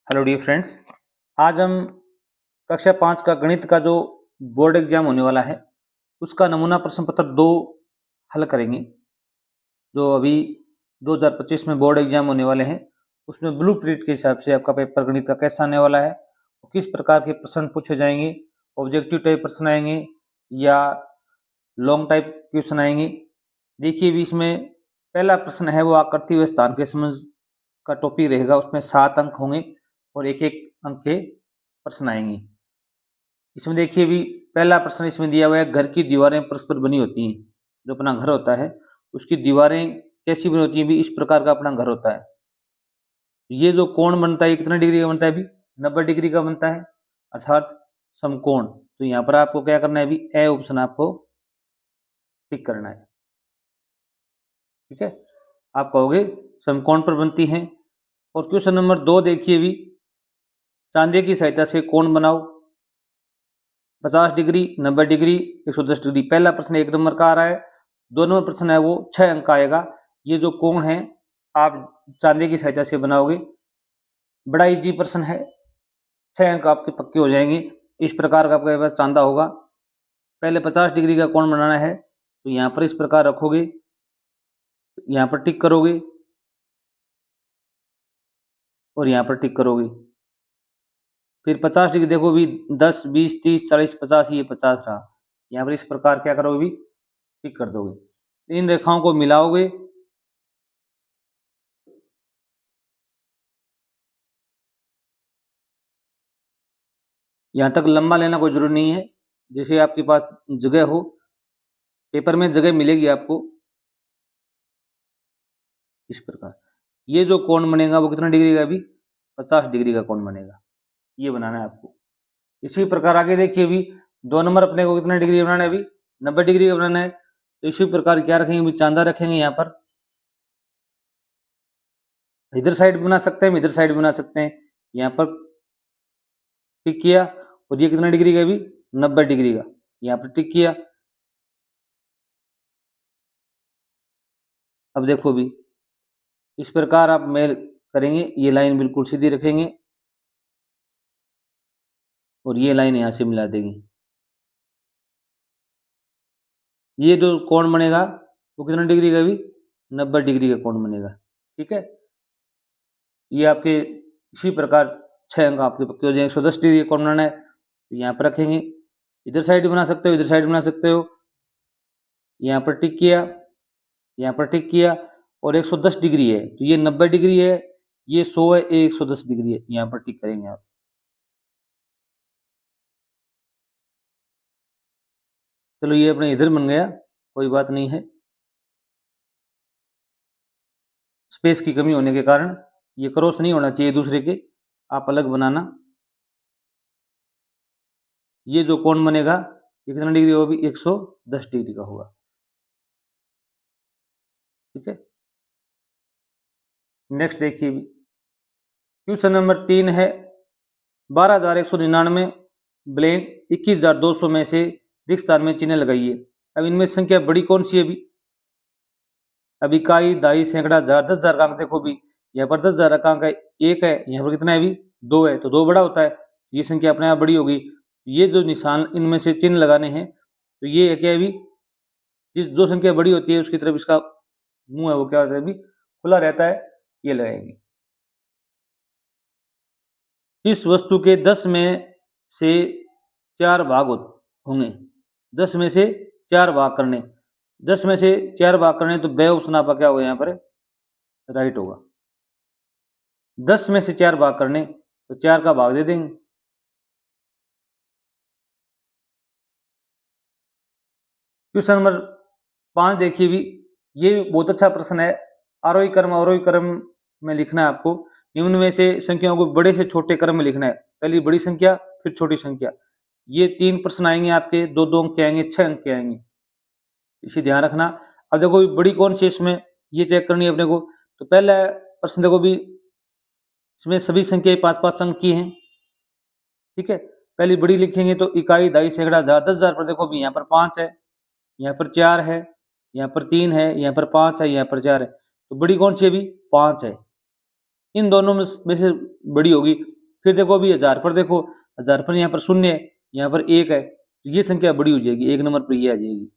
Hello dear friends, आज हम कक्षा 5 का गणित का जो बोर्ड एग्जाम होने वाला है उसका नमूना प्रश्न पत्र 2 हल करेंगे। जो अभी 2025 में बोर्ड एग्जाम होने वाले हैं उसमें ब्लूप्रिंट के हिसाब से आपका पेपर गणित का कैसा आने वाला है, किस प्रकार के प्रश्न पूछे जाएंगे, ऑब्जेक्टिव टाइप प्रश्न आएंगे या लॉन्ग टाइप क्वेश्चन आएंगे। देखिए भी इसमें पहला प्रश्न है वो आकृति व स्थान के समझ का टॉपिक रहेगा। उसमें 7 अंक होंगे और एक एक अंक के प्रश्न आएंगे। इसमें देखिए भी पहला प्रश्न इसमें दिया हुआ है, घर की दीवारें परस्पर बनी होती हैं। जो अपना घर होता है उसकी दीवारें कैसी बनी होती हैं भी, इस प्रकार का अपना घर होता है। ये जो कोण बनता है कितना डिग्री का बनता है भी, 90 डिग्री का बनता है, अर्थात समकोण। तो यहाँ पर आपको क्या करना है भी, ए ऑप्शन आपको टिक करना है। ठीक है, आप कहोगे समकोण पर बनती हैं। और क्वेश्चन नंबर 2 देखिए भी, चांदी की सहायता से कोण बनाओ 50 डिग्री, 90 डिग्री, 110 डिग्री। पहला प्रश्न 1 नंबर का आ रहा है। 2 नंबर प्रश्न है वो 6 अंक का आएगा। ये जो कोण है आप चांदी की सहायता से बनाओगे। बड़ा इजी प्रश्न है, 6 अंक आपके पक्के हो जाएंगे। इस प्रकार का आपके पास चांदा होगा। पहले 50 डिग्री का कोण बनाना है तो यहाँ पर इस प्रकार रखोगे, यहाँ पर टिक करोगे और यहाँ पर टिक करोगे। फिर 50 डिग्री देखो भी, 10, 20, 30, 40, 50, ये 50 रहा। यहाँ पर इस प्रकार क्या करोगे भी, टिक कर दोगे। इन रेखाओं को मिलाओगे, यहाँ तक लंबा लेना कोई जरूरी नहीं है, जैसे आपके पास जगह हो। पेपर में जगह मिलेगी आपको इस प्रकार। ये जो कोण बनेगा वो कितना डिग्री का भी, 50 डिग्री का कोण बनेगा। ये बनाना है आपको। इसी प्रकार आगे देखिए भी, 2 नंबर अपने को कितना डिग्री बनाना है अभी, 90 डिग्री का बनाना है। तो इसी प्रकार क्या रखेंगे भी, चांदा रखेंगे। यहाँ पर इधर साइड बना सकते हैं, इधर साइड बना सकते हैं। यहाँ पर टिक किया और ये कितना डिग्री का भी, 90 डिग्री का। यहाँ पर टिक किया। अब देखो भी इस प्रकार आप मेल करेंगे, ये लाइन बिल्कुल सीधी रखेंगे और ये लाइन यहाँ से मिला देगी। ये जो कोण बनेगा वो कितना डिग्री का भी, 90 डिग्री का कोण बनेगा। ठीक है, ये आपके इसी प्रकार 6 अंक आपके पक्के हो जाएंगे। 110 डिग्री का कोण बनाना है तो यहाँ पर रखेंगे। इधर साइड बना सकते हो, इधर साइड बना सकते हो। यहाँ पर टिक किया, यहाँ पर टिक किया और 110 डिग्री है तो ये 90 डिग्री है, ये 100 है, ये 110 डिग्री है। यहाँ पर टिक करेंगे आप। चलो ये अपने इधर बन गया, कोई बात नहीं है। स्पेस की कमी होने के कारण ये क्रॉस नहीं होना चाहिए दूसरे के, आप अलग बनाना। ये जो कोण बनेगा ये कितना डिग्री होगा भी, 110 डिग्री का होगा। ठीक है, नेक्स्ट देखिए भी, क्वेश्चन नंबर 3 है, 12,199 ब्लैंक 21,200 में से रिक्त स्थान में चिन्ह लगाइए। अब इनमें संख्या बड़ी कौन सी है भी, अब इकाई, दाई, सैकड़ा, हजार, 10,000 का अंक देखो भी, यहाँ पर 10,000 का अंक है, 1 है, यहाँ पर कितना है भी, 2 है, तो 2 बड़ा होता है, ये संख्या अपने आप बड़ी होगी। ये जो निशान इनमें से चिन्ह लगाने हैं तो ये क्या है भी, जिस जो संख्या बड़ी होती है उसकी तरफ इसका मुंह है वो क्या होता है भी, खुला रहता है। ये लगाएंगे। इस वस्तु के 10 में से 4 भाग होंगे, 10 में से 4 भाग करने, 10 में से 4 भाग करने तो बे ऑप्शन आपका क्या होगा यहाँ पर, राइट होगा। 10 में से 4 भाग करने तो 4 का भाग दे देंगे। क्वेश्चन नंबर 5 देखिए भी, ये बहुत अच्छा प्रश्न है। आरोही क्रम अवरोही क्रम में लिखना है आपको। निम्न में से संख्याओं को बड़े से छोटे क्रम में लिखना है, पहली बड़ी संख्या फिर छोटी संख्या। ये 3 प्रश्न आएंगे आपके, 2-2 अंक के आएंगे, 6 अंक के आएंगे, इसे ध्यान रखना। अब देखो बड़ी कौन सी इसमें, ये चेक करनी है अपने को। तो पहला प्रश्न देखो भी, इसमें सभी संख्याएं 5-5 अंक की हैं। ठीक है, पहली बड़ी लिखेंगे तो इकाई, दाई, सैकड़ा, हजार, 10,000 पर देखो भी यहाँ पर 5 है, यहाँ पर 4 है, यहाँ पर 3 है, यहाँ पर 5 है, यहाँ पर 4 है। तो बड़ी कौन सी है भी, 5 है। इन दोनों में से बड़ी होगी। फिर देखो अभी 1000 पर देखो, 1000 पर यहाँ पर 0 है, यहाँ पर 1 है, तो ये संख्या बड़ी हो जाएगी, 1 नंबर पर ये आ जाएगी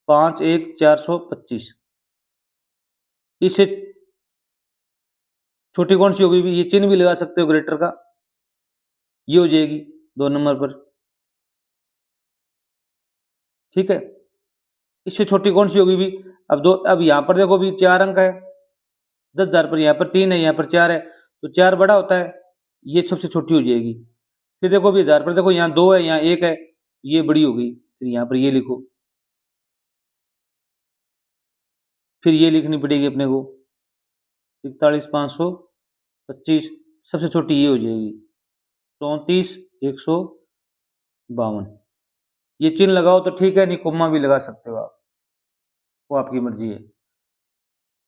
51425। इससे छोटी कौन सी होगी भी, ये चिन्ह भी लगा सकते हो ग्रेटर का, ये हो जाएगी 2 नंबर पर, ठीक है। इससे छोटी कौन सी होगी भी, अब यहाँ पर देखो भी 4 अंक है, 10,000 पर यहाँ पर 3 है, यहाँ पर 4 है, तो 4 बड़ा होता है, ये सबसे छोटी हो जाएगी। फिर देखो भी 1000 पर देखो यहाँ 2 है, यहाँ 1 है, ये बड़ी हो गई, फिर यहाँ पर ये लिखो, फिर ये लिखनी पड़ेगी अपने को 41,525, सबसे छोटी ये हो जाएगी 34,152। ये चिन्ह लगाओ तो ठीक है, नहीं कोमा भी लगा सकते हो आप, वो आपकी मर्जी है।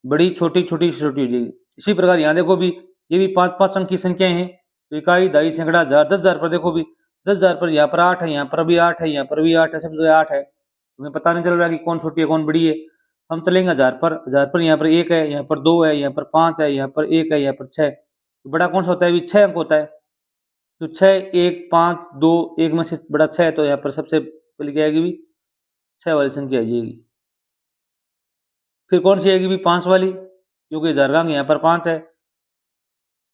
बड़ी छोटी छोटी छोटी हो जाएगी। इसी प्रकार यहाँ देखो भी, ये भी 5 अंक की संख्याएं हैं, तो इकाई, दहाई, सैकड़ा, हजार, 10,000 पर देखो भी 10,000 पर यहाँ पर 8 है, यहाँ पर भी 8 है, यहाँ पर भी 8 है, सब जगह 8 है, तुम्हें पता नहीं चल रहा कि कौन छोटी है कौन बड़ी है। हम चलेंगे 1000 पर, 1000 पर यहाँ पर 1 है, यहाँ पर 2 है, यहाँ पर 5 है, यहाँ पर 1 है, यहाँ पर 6, तो बड़ा कौन सा होता है भी 6 अंक होता है, तो 6, 1, 5, 2, 1 में से बड़ा 6 है, तो यहाँ पर सबसे पहले क्या आएगी भी 6 वाली संख्या आ जाएगी। फिर कौन सी आएगी भी 5 वाली, क्योंकि हजारगांग यहाँ पर 5 है,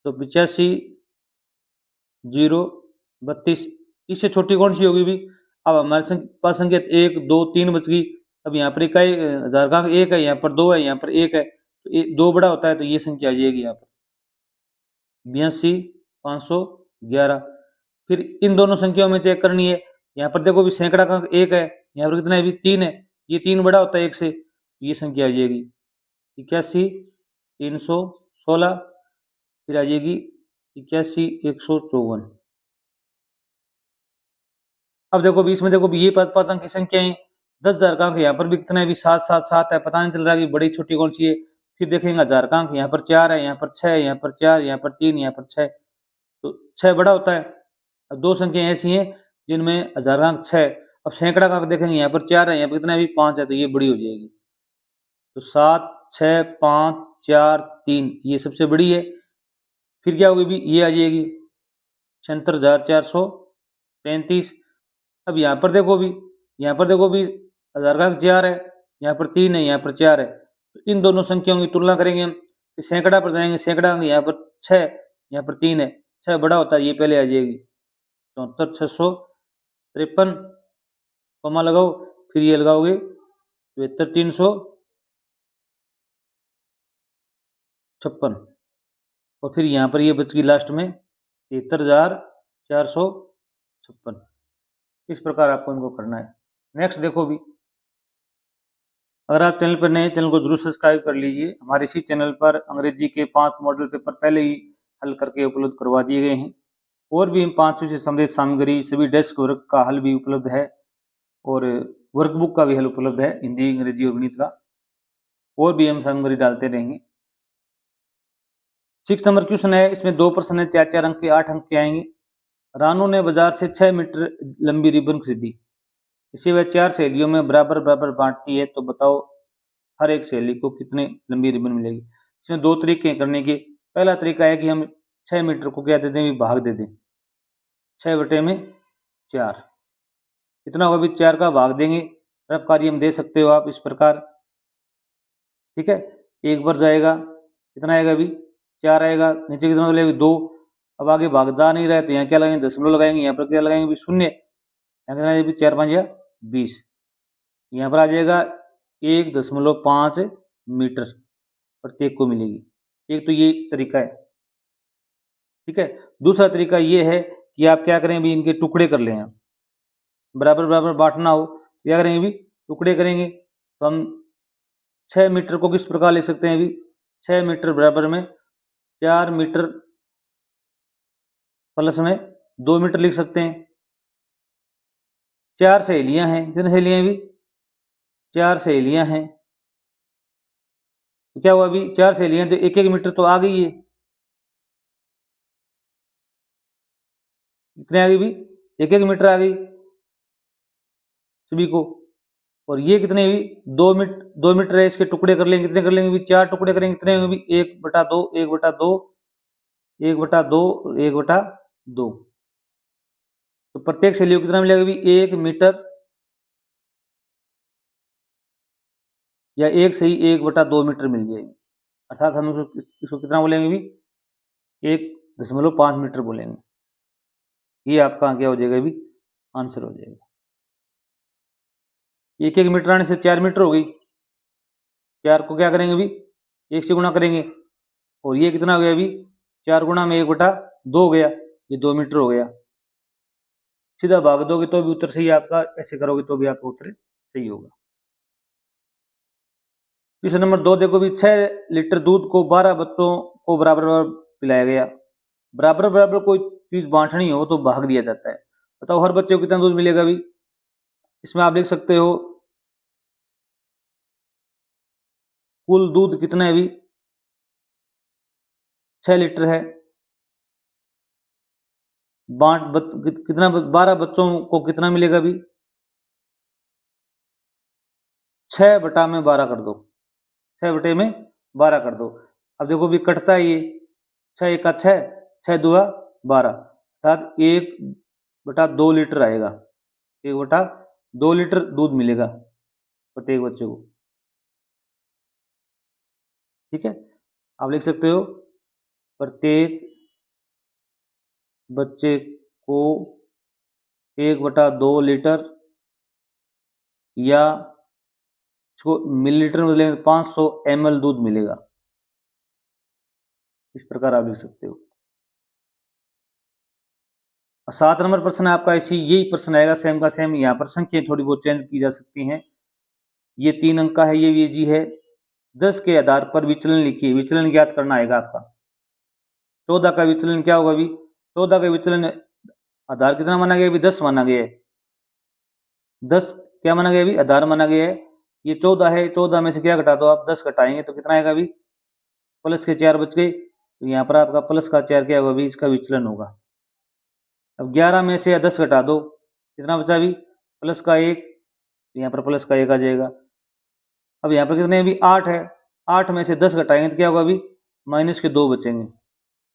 तो 85,032। इससे छोटी कौन सी होगी भी, अब हमारे पास संख्या 1, 2, 3 बच गई। अब यहाँ पर इकाई हजारगांग 1 है, यहाँ पर 2 है, यहाँ पर 1 है, तो 2 बड़ा होता है, तो ये संख्या आ जाएगी यहाँ पर 82,511। फिर इन दोनों संख्याओं में चेक करनी है, यहाँ पर देखो भी सैकड़ा का अंक 1 है, यहाँ पर कितना है भी 3 है, ये 3 बड़ा होता है 1 से, ये संख्या आ जाएगी 81,316। फिर आ जाएगी 81,154। अब देखो भी इसमें देखो भी ये 5 अंक की संख्याएं, 10,000 का अंक यहाँ पर भी कितना है भी 777 है, पता नहीं चल रहा कि बड़ी छोटी कौन सी है। फिर देखेंगे 1000 का अंक, यहाँ पर 4 है, यहाँ पर 6 है, यहाँ पर 4, यहाँ पर 3, यहाँ पर 6, तो 6 बड़ा होता है। अब 2 संख्याएं ऐसी हैं जिनमें 1000 का अंक 6। अब सैकड़ा का अंक देखेंगे, यहाँ पर 4 है, यहाँ पर कितना है भी 5 है, तो ये बड़ी हो जाएगी, तो 7, 6, 5, 4, 3, ये सबसे बड़ी है। फिर क्या होगी भी, ये आ जाएगी 76,435। अब यहाँ पर देखो भी, यहाँ पर देखो भी 1000 का अंक 4 है, यहाँ पर 3 है, यहाँ पर 4 है, तो इन दोनों संख्याओं की तुलना करेंगे हम, सैकड़ा पर जाएंगे, सैकड़ा अंक यहाँ पर 6, यहाँ पर 3 है, 6 बड़ा होता है, ये पहले आ जाएगी 74,653, कॉमा लगाओ, फिर ये लगाओगे 73,356, और फिर यहाँ पर ये बच गई लास्ट में 73,456। इस प्रकार आपको इनको करना है। नेक्स्ट देखो भी, अगर आप चैनल पर नए, चैनल को जरूर सब्सक्राइब कर लीजिए। हमारे इसी चैनल पर अंग्रेजी के 5 मॉडल पेपर पहले ही हल करके उपलब्ध करवा दिए गए हैं, और भी इन 5 से संबंधित सामग्री, सभी डेस्क वर्क का हल भी उपलब्ध है, और वर्कबुक का भी हल उपलब्ध है, हिंदी, अंग्रेजी और गणित का, और भी हम सामग्री डालते रहेंगे। 6 नंबर क्वेश्चन है, इसमें 2 प्रश्न है, 4-4 अंक के, 8 अंक के आएंगे। रानू ने बाजार से 6 मीटर लंबी रिबन खरीदी, इसे वह 4 सहेलियों में बराबर बराबर बांटती है, तो बताओ हर एक सहेली को कितने लंबी रिबन मिलेगी। इसमें 2 तरीके हैं करने के। पहला तरीका है कि हम 6 मीटर को क्या दे दें, भाग दे दें, 6/4, कितना होगा भी 4 का भाग देंगे, रफ कार्य हम दे सकते हो आप इस प्रकार, ठीक है। एक बार जाएगा, कितना आएगा भी 4 आएगा, नीचे कितना लगेगा 2, अब आगे भागदा नहीं रहे, तो यहाँ क्या लगाएंगे, दशमलव लगाएंगे, यहाँ पर क्या लगाएंगे भी 0, यहाँ कितना भी 4 5 20, यहाँ पर आ जाएगा 1.5 मीटर प्रत्येक को मिलेगी। एक तो ये तरीका है, ठीक है। दूसरा तरीका ये है कि आप क्या करें भी, इनके टुकड़े कर लें, बराबर बराबर बांटना हो, क्या करेंगे भी टुकड़े करेंगे, तो हम 6 मीटर को किस प्रकार लिख सकते हैं भी, 6 मीटर बराबर में 4 मीटर प्लस में 2 मीटर लिख सकते हैं। 4 सहेलियां हैं, कितनी सहेलियां भी 4 सहेलियां हैं, तो क्या हुआ अभी 4 सहेलियां, तो 1-1 मीटर तो आ गई है, कितने आ गई भी 1-1 मीटर आ गई सभी को। और ये कितने भी 2 मीटर है, इसके टुकड़े कर लेंगे, कितने कर लेंगे भी 4 टुकड़े करेंगे, कितने भी 1/2, 1/2, 1/2 और 1/2। तो प्रत्येक सैल्यू कितना मिलेगा अभी? 1 मीटर या 1 सही 1/2 मीटर मिल जाएगी। अर्थात हम इसको कितना बोलेंगे अभी? 1.5 मीटर बोलेंगे। ये आपका क्या हो जाएगा अभी? आंसर हो जाएगा। 1 मीटर आने से 4 मीटर हो गई। 4 को क्या करेंगे अभी? 1 से गुणा करेंगे और ये कितना हो गया अभी? 4 गुणा में 1/2 हो गया, ये 2 मीटर हो गया। सीधा भाग दोगे तो भी उत्तर सही है आपका, ऐसे करोगे तो भी आपका उत्तर सही होगा। क्वेश्चन नंबर 2 देखो भी, 6 लीटर दूध को 12 बच्चों को बराबर बराबर पिलाया गया। बराबर बराबर कोई चीज बांटनी हो तो भाग दिया जाता है। बताओ हर बच्चे को कितना दूध मिलेगा अभी? इसमें आप लिख सकते हो कुल दूध कितना है अभी? 6 लीटर है। कितना 12 बच्चों को कितना मिलेगा अभी? 6 बटा में 12 कर दो, 6 बटे में 12 कर दो। अब देखो भी कटता है ये, 6 एक का 6, 6 दुआ 12, अर्थात 1/2 लीटर आएगा। 1/2 लीटर दूध मिलेगा प्रत्येक बच्चे को। ठीक है, आप लिख सकते हो प्रत्येक बच्चे को 1/2 लीटर या इसको मिलीलीटर में बदलेंगे 500 ml दूध मिलेगा। इस प्रकार आप लिख सकते हो। 7 नंबर प्रश्न है आपका, ऐसी यही प्रश्न आएगा सेम का सेम। यहाँ पर संख्या थोड़ी बहुत चेंज की जा सकती हैं। ये 3 अंक का है, ये जी है। 10 के आधार पर विचलन लिखिए। विचलन ज्ञात करना आएगा आपका। 14 का विचलन क्या होगा अभी? 14 का विचलन आधार कितना माना गया अभी? 10 माना गया है। 10 क्या माना गया अभी? आधार माना गया है। ये 14 है, 14 में से क्या घटा दो आप? 10 घटाएंगे तो कितना आएगा अभी? प्लस के 4 बच गए, तो यहाँ पर आपका प्लस का 4 क्या होगा अभी? इसका विचलन होगा। अब 11 में से 10 घटा दो, कितना बचा अभी? प्लस का 1, यहाँ पर प्लस का 1 आ जाएगा। अब यहाँ पर कितने अभी? 8 है। 8 में से 10 घटाएंगे तो क्या होगा अभी? माइनस के 2 बचेंगे।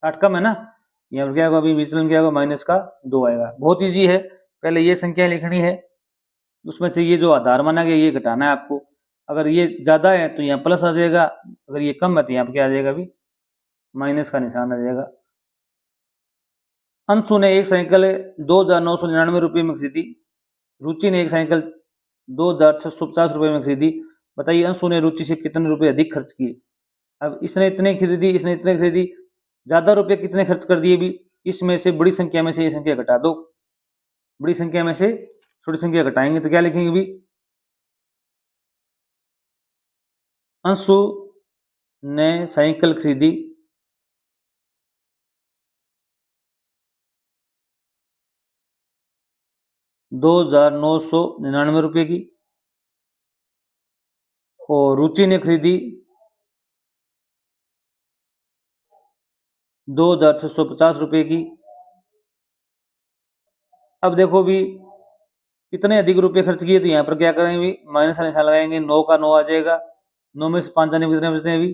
8 कम है ना, यहाँ पर क्या होगा अभी? विचलन क्या होगा? माइनस का 2 आएगा। बहुत ईजी है। पहले ये संख्या लिखनी है, उसमें से ये जो आधार माना गया ये घटाना है आपको। अगर ये ज्यादा है तो यहाँ प्लस आ जाएगा, अगर ये कम है तो यहाँ पर क्या आ जाएगा अभी? माइनस का निशान आ जाएगा। अंशु ने एक साइकिल 2,999 रुपये में खरीदी। रुचि ने एक साइकिल 2,650 रुपये में खरीदी। बताइए अंशु ने रुचि से कितने रुपए अधिक खर्च किए? अब इसने इतने खरीदी, इसने इतने खरीदी, ज्यादा रुपए कितने खर्च कर दिए भी? इसमें से बड़ी संख्या में से ये संख्या घटा दो। बड़ी संख्या में से छोटी संख्या घटाएंगे तो क्या लिखेंगे भी? अंशु ने साइकिल खरीदी 2,999 रुपये की और रुचि ने खरीदी 2,650 रुपये की। अब देखो भी कितने अधिक रुपए खर्च किए, तो यहाँ पर क्या करेंगे भी? माइनस का निशान लगाएंगे। 9 का 9 आ जाएगा। 9 में से 5 जाने में कितने बचते हैं अभी?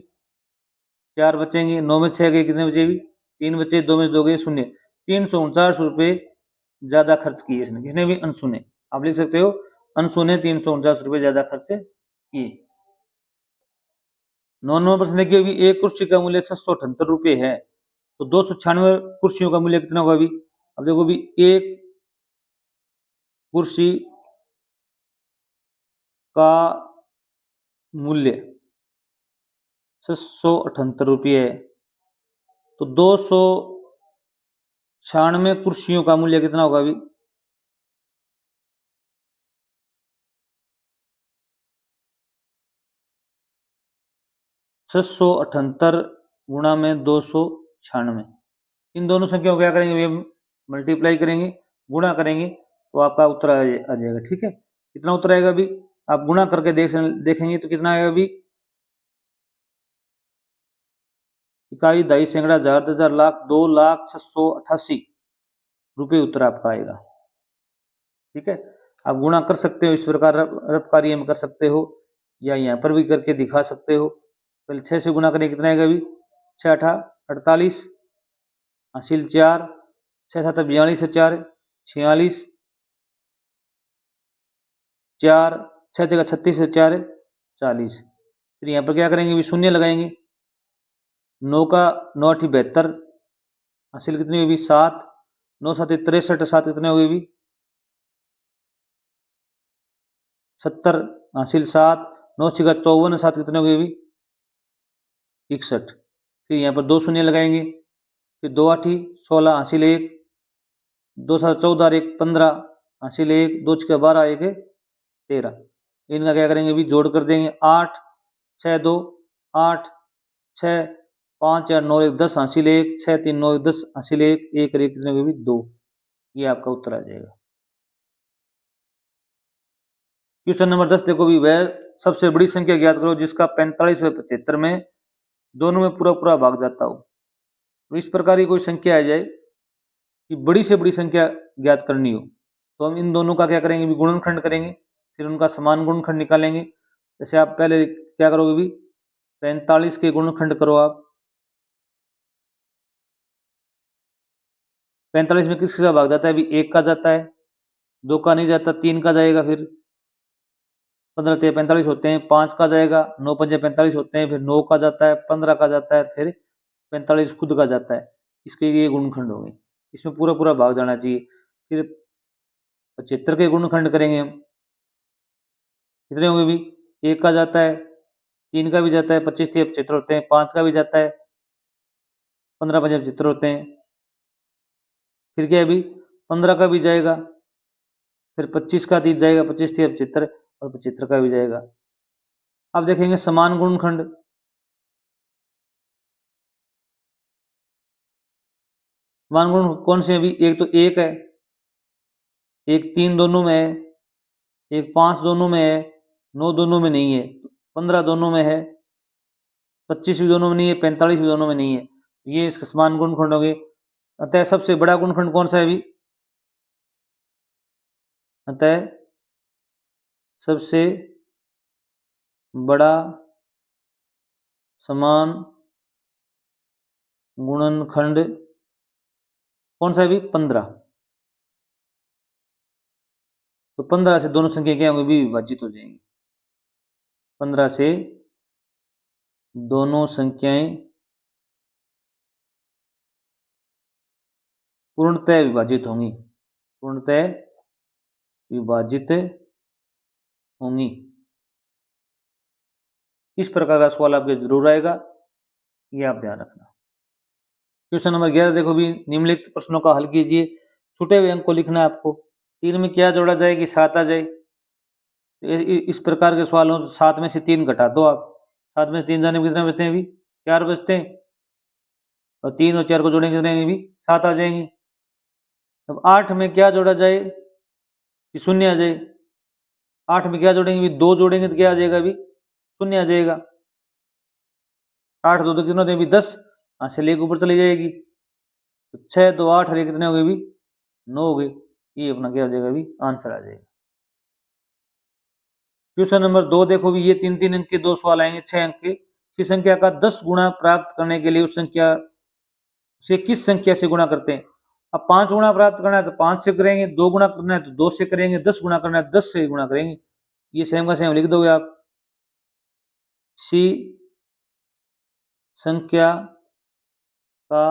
4 बचेंगे। 9 में 6 गए, कितने बचे अभी? 3 बचे। 2 में 2 गए, 0। 349 रुपये ज्यादा खर्च किए इसने। किसने भी? अंशु ने। आप लिख सकते हो अंशु ने 349 रुपये ज्यादा खर्च किए। 9 नंबर प्रश्न देखिए अभी, एक कुर्सी का मूल्य 678 रुपये है, तो 296 कुर्सियों का मूल्य कितना होगा अभी? अब देखो अभी, एक कुर्सी का मूल्य 678 रुपये है, तो 296 कुर्सियों का मूल्य कितना होगा अभी? छह सौ अठहत्तर गुणा में 296, इन दोनों संख्याओं को क्या करेंगे? मल्टीप्लाई करेंगे, गुणा करेंगे तो आपका उत्तर आ जाएगा। ठीक है, कितना उत्तर आएगा अभी? आप गुणा करके देखेंगे तो कितना आएगा अभी? इकाई, दहाई, सैकड़ा, हजार, 10,000, लाख, 2,06,88 रुपये उत्तर आपका आएगा। ठीक है, आप गुणा कर सकते हो इस प्रकार, रफ कार्य में कर सकते हो या यहाँ पर भी करके दिखा सकते हो। पहले 6 से गुणा करें, कितना आएगा अभी? 6 8 48, हासिल 4, 6 7 42 है 4 46, 4 6 जगह 36 है 4 40। फिर यहाँ पर क्या करेंगे, भी शून्य लगाएंगे। 9 का 9 8 72, हासिल कितनी हुई भी 7, 9 7 63, 7 कितने हुए भी 70, हासिल 7, 9 6 54, 7 कितने हुए भी 61। फिर यहाँ पर 2 शून्य लगाएंगे। फिर 2 8 16, हासिल 1, 2 7 14 1 15, हासिल 1, 2 6 12 1 13। इनका क्या करेंगे, भी जोड़ कर देंगे। 8 6 2 8 6 5 4 9 1 10, हासिल 1, 6 3 9 1 10, हासिल 1 1 1 कितने हुए भी 2। ये आपका उत्तर आ जाएगा। क्वेश्चन नंबर 10 देखो भी, वह सबसे बड़ी संख्या ज्ञात करो जिसका 45 व 75 में दोनों में पूरा पूरा भाग जाता हो। तो इस प्रकार की कोई संख्या आ जाए कि बड़ी से बड़ी संख्या ज्ञात करनी हो, तो हम इन दोनों का क्या करेंगे, भी गुणनखंड करेंगे। फिर उनका समान गुणनखंड निकालेंगे। जैसे आप पहले क्या करोगे, भी 45 के गुणनखंड करो आप। 45 में किसके साथ भाग जाता है, भी 1 का जाता है, 2 का नहीं जाता, 3 का जाएगा, फिर 15 3 45 होते हैं, 5 का जाएगा, 9 5 45 होते हैं, फिर 9 का जाता है, 15 का जाता है, फिर 45 खुद का जाता है। इसके ये गुणनखंड हो गए। इसमें पूरा पूरा भाग जाना चाहिए। फिर 75 के गुणनखंड करेंगे हम। कितने होंगे भी, 1 का जाता है, 3 का भी जाता है, 25 3 75 होते हैं, 5 का भी जाता है, 15 5 75 होते हैं। फिर क्या है भी, 15 का भी जाएगा, फिर 25 का 30 जाएगा, 25 3 75, और 75 का भी जाएगा। अब देखेंगे समान गुणनखंड। समान गुण कौन से हैं भी, एक तो 1 है, एक 3 दोनों में है, एक 5 दोनों में है, 9 दोनों में नहीं है, 15 दोनों में है, 25 भी दोनों में नहीं है, 45 भी दोनों में नहीं है। ये इसके समान गुणनखंड हो गए। अतः सबसे बड़ा गुणनखंड कौन सा है भी, अतः सबसे बड़ा समान गुणनखंड कौन सा है भी, 15। तो 15 से दोनों संख्या क्या होंगी भी, विभाजित हो जाएंगी। 15 से दोनों संख्याएं पूर्णतः विभाजित होंगी, पूर्णतः विभाजित होंगी। इस प्रकार का सवाल आपके जरूर आएगा, ये आप ध्यान रखना। क्वेश्चन नंबर 11 देखो भी, निम्नलिखित प्रश्नों का हल कीजिए। छूटे हुए अंक को लिखना है आपको। 3 में क्या जोड़ा जाए कि 7 आ जाए। इस प्रकार के सवाल हो तो 7 में से 3 घटा दो आप। 7 में से 3 जाने में कितने बचते हैं भी, 4 बचते हैं, और 3 और 4 को जोड़ेंगे कितने भी, 7 आ जाएंगे। अब 8 में क्या जोड़ा जाए कि 0 आ जाए। 8 में क्या जोड़ेंगे भी, 2 जोड़ेंगे तो क्या आ जाएगा भी, 0 आ जाएगा। 8 2 तो कितने होते हैं भी, 10, यहाँ से लेके ऊपर चली जाएगी, तो 6 2 8 और कितने हो गए भी, 9 हो गए। ये अपना क्या हो जाएगा भी, आंसर आ जाएगा। क्वेश्चन नंबर 2 देखो भी, ये 3 अंक के 2 सवाल आएंगे 6 अंक के। किस संख्या का 10 गुना प्राप्त करने के लिए उस संख्या से किस संख्या से गुणा करते हैं। अब 5 गुना प्राप्त करना है तो 5 से करेंगे, 2 गुना करना है तो 2 से करेंगे, 10 गुना करना है 10 से गुणा करेंगे। ये सेम का सेम लिख दोगे आप। सी संख्या का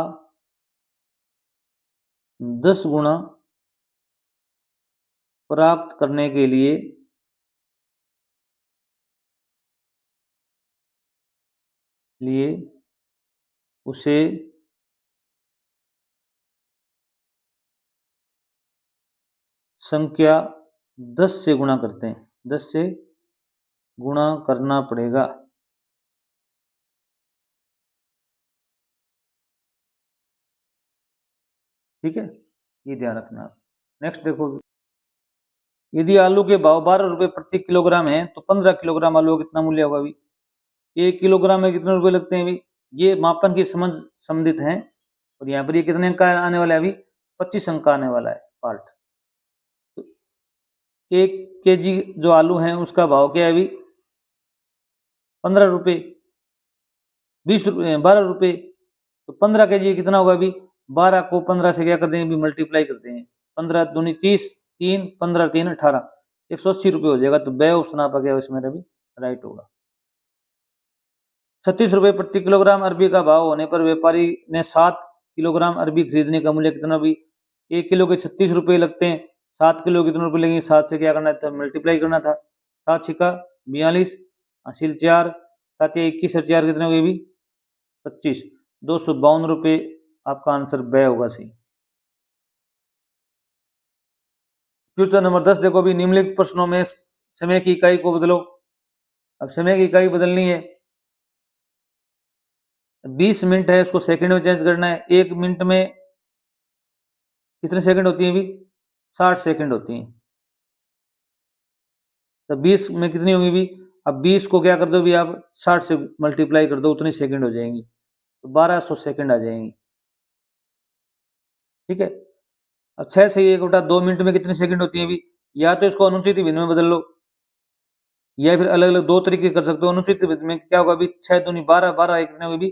10 गुना प्राप्त करने के लिए उसे संख्या 10 से गुणा करते हैं, 10 से गुणा करना पड़ेगा। ठीक है, ये ध्यान रखना आप। नेक्स्ट देखो, यदि आलू के भाव 12 रुपए प्रति किलोग्राम है तो 15 किलोग्राम आलू का कितना मूल्य होगा भी। 1 किलोग्राम में कितने रुपए लगते हैं भी, ये मापन की समझ संबंधित है। और यहाँ पर ये कितने अंक का आने वाला है अभी, 25 अंक का आने वाला है पार्ट। तो 1 केजी जो आलू है उसका भाव क्या है अभी, 15 रुपए, 20 रुपए, 12 रुपए। तो 15 केजी कितना होगा अभी, 12 को 15 से क्या कर देंगे, भी मल्टीप्लाई कर देंगे। 15 दूनी 30, 3 15 3 18, 180 रुपये हो जाएगा। तो बे ऑप्शन आपका क्या इसमें भी राइट होगा। 36 रुपये प्रति किलोग्राम अरबी का भाव होने पर व्यापारी ने 7 किलोग्राम अरबी खरीदने का मूल्य कितना, भी 1 किलो के 36 रुपये लगते हैं, 7 किलो कितने रुपये लगेंगे, 7 से क्या करना था, मल्टीप्लाई करना था। 7 छिका 42, हासिल 4, 7 या 21 और 4 कितने हो गए भी 25, 252 रुपये आपका आंसर बे होगा सही। क्वेश्चन नंबर 10 देखो भी, निम्नलिखित प्रश्नों में समय की इकाई को बदलो। अब समय की इकाई बदलनी है, 20 मिनट है उसको सेकंड में चेंज करना है। 1 मिनट में कितने सेकंड होती है भी 60 सेकंड होती हैं। तो 20 में कितनी होंगी भी, अब 20 को क्या कर दो भी आप 60 से मल्टीप्लाई कर दो, उतनी सेकंड हो जाएंगी, तो 1200 सेकंड आ जाएंगी। ठीक है। अब 6 से 1/2 मिनट में कितनी सेकंड होती है भी, या तो इसको अनुचित भिन्न में बदल लो, या फिर अलग अलग दो तरीके कर सकते हो। अनुचित भिन्न में क्या होगा भी 6 दूनी 12, 12 कितने होगी भी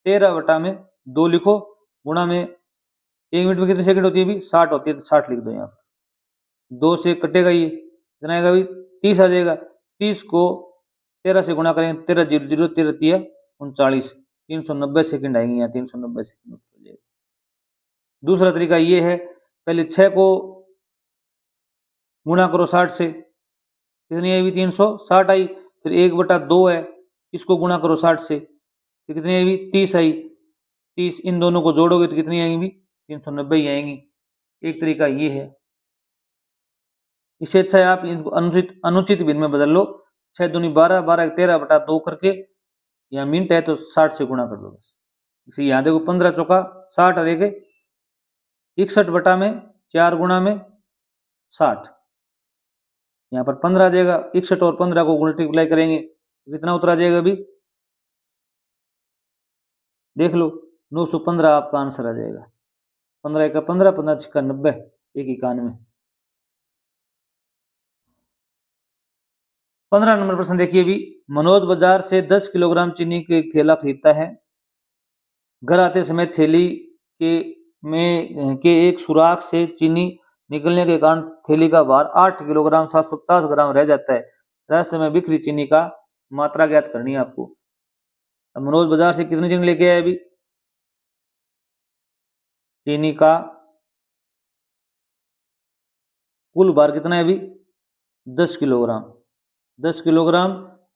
13/2 लिखो, गुणा में 1 मिनट में कितनी सेकंड होती है भी 60 होती है, तो 60 लिख दो यहाँ पर। 2 से कटेगा ये, कितना आएगा भी 30 आ जाएगा। 30 को 13 से गुणा करेंगे, 13 0 0 13 3 39, 390 सेकंड आएंगे यहाँ, 390 सेकंड हो जाएगा। दूसरा तरीका ये है, पहले 6 को गुणा करो 60 से, कितनी आई भी 360 आई, फिर 1/2 है, इसको गुणा करो 60 से, तो कितनी आई भी 30 आई। 30 इन दोनों को जोड़ोगे तो कितनी आएंगी भी 390 ही आएंगी। एक तरीका ये है। इससे अच्छा है आप इनको अनुचित अनुचित भिन्न में बदल लो, 6 दूनी 12, 12 13/2 करके, यहाँ मिनट है तो 60 से गुणा कर दो बस। इसे यहाँ देखो 15 चौका 60 और 61 में 4 गुणा में 60, यहाँ पर 15 आ जाएगा। 61 और 15 को मल्टीप्लाई करेंगे तो कितना उत्तर आ जाएगा भी, देख लो 915 आपका आंसर आ जाएगा। 15 का 15, 15 छिक्का 90, 191। 15 नंबर प्रश्न देखिए भी, मनोज बाजार से 10 किलोग्राम चीनी के केला खरीदता है। घर आते समय थैली के एक सुराख से चीनी निकलने के कारण थैली का भार 8 किलोग्राम 750 ग्राम रह जाता है। रास्ते में बिखरी चीनी का मात्रा ज्ञात करनी है आपको। मनोज बाजार से कितनी चीनी लेके आया अभी, चीनी का कुल भार कितना है अभी 10 किलोग्राम। 10 किलोग्राम,